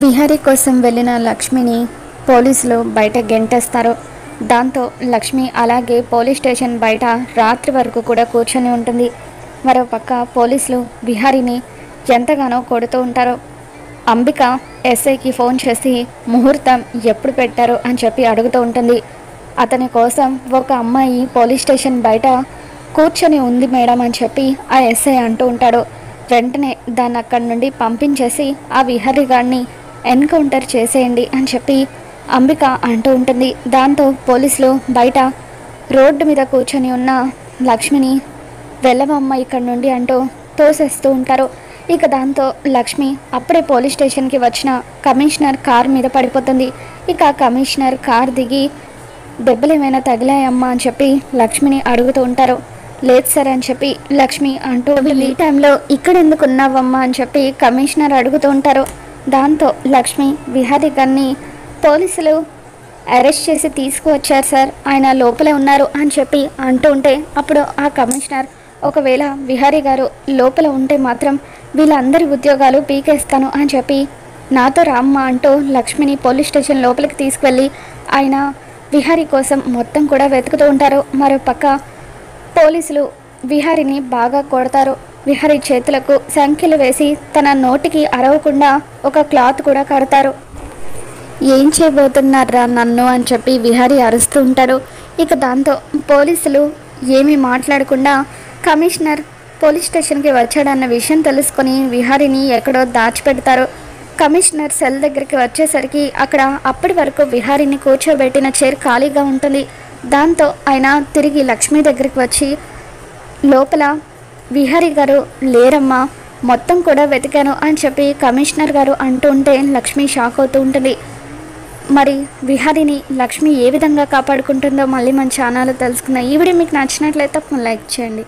విహారీ కోసం వెళ్ళిన లక్ష్మిని పోలీసులు బయట గెంటేస్తారు. దాంతో లక్ష్మి అలాగే పోలీస్ స్టేషన్ బయట రాత్రి వరకు కూడా కూర్చొని ఉంటుంది. మరోపక్క పోలీసులు విహారీని ఎంతగానో కొడుతూ ఉంటారు. అంబిక ఎస్ఐకి ఫోన్ చేసి ముహూర్తం ఎప్పుడు పెట్టారు అని చెప్పి అడుగుతూ ఉంటుంది. అతని కోసం ఒక అమ్మాయి పోలీస్ స్టేషన్ బయట కూర్చొని ఉంది మేడం అని చెప్పి ఆ ఎస్ఐ అంటూ ఉంటాడు. వెంటనే దాన్ని అక్కడి నుండి పంపించేసి ఆ విహారీ గారిని ఎన్కౌంటర్ చేసేయండి అని చెప్పి అంబిక అంటూ ఉంటుంది. దాంతో పోలీసులు బయట రోడ్డు మీద కూర్చొని ఉన్న లక్ష్మిని వెళ్ళవమ్మ ఇక్కడి నుండి అంటూ తోసేస్తూ ఉంటారు. ఇక దాంతో లక్ష్మి అప్పుడే పోలీస్ స్టేషన్కి వచ్చిన కమిషనర్ కార్ మీద పడిపోతుంది. ఇక కమిషనర్ కార్ దిగి దెబ్బలు ఏమైనా తగిలాయమ్మా అని చెప్పి లక్ష్మిని అడుగుతూ ఉంటారు. లేదు సార్ అని చెప్పి లక్ష్మి అంటూ ఈ టైంలో ఇక్కడ ఎందుకు ఉన్నావమ్మా అని చెప్పి కమిషనర్ అడుగుతూ ఉంటారు. దాంతో లక్ష్మి విహారీ గారిని పోలీసులు అరెస్ట్ చేసి తీసుకువచ్చారు సార్, ఆయన లోపలే ఉన్నారు అని చెప్పి అంటూ ఉంటే అప్పుడు ఆ కమిషనర్ ఒకవేళ విహారీ గారు లోపల ఉంటే మాత్రం వీళ్ళందరి ఉద్యోగాలు పీకేస్తాను అని చెప్పి నాతో రామ్మ అంటూ లక్ష్మిని పోలీస్ స్టేషన్ లోపలికి తీసుకువెళ్ళి ఆయన విహారీ కోసం మొత్తం కూడా వెతుకుతూ ఉంటారు. మరోపక్క పోలీసులు విహారీని బాగా కొడతారు. విహారీ చేతులకు సంఖ్యలు వేసి తన నోటికి అరవకుండా ఒక క్లాత్ కూడా కడతారు. ఏం చేయబోతున్నారా నన్ను అని చెప్పి విహారీ అరుస్తూ ఉంటాడు. ఇక దాంతో పోలీసులు ఏమీ మాట్లాడకుండా కమిషనర్ పోలీస్ స్టేషన్కి వచ్చాడన్న విషయం తెలుసుకొని విహారీని ఎక్కడో దాచిపెడతారు. కమిషనర్ సెల్ దగ్గరికి వచ్చేసరికి అక్కడ అప్పటి వరకు విహారీని కూర్చోబెట్టిన చైర్ ఖాళీగా ఉంటుంది. దాంతో ఆయన తిరిగి లక్ష్మి దగ్గరికి వచ్చి లోపల విహారీ గారు లేరమ్మా, మొత్తం కూడా వెతికాను అని చెప్పి కమిషనర్ గారు అంటూ ఉంటే లక్ష్మి షాక్ అవుతూ ఉంటుంది. మరి విహారీని లక్ష్మి ఏ విధంగా కాపాడుకుంటుందో మళ్ళీ మన ఛానల్లో తెలుసుకుందాం. ఈ వీడియో మీకు నచ్చినట్లయితే లైక్ చేయండి.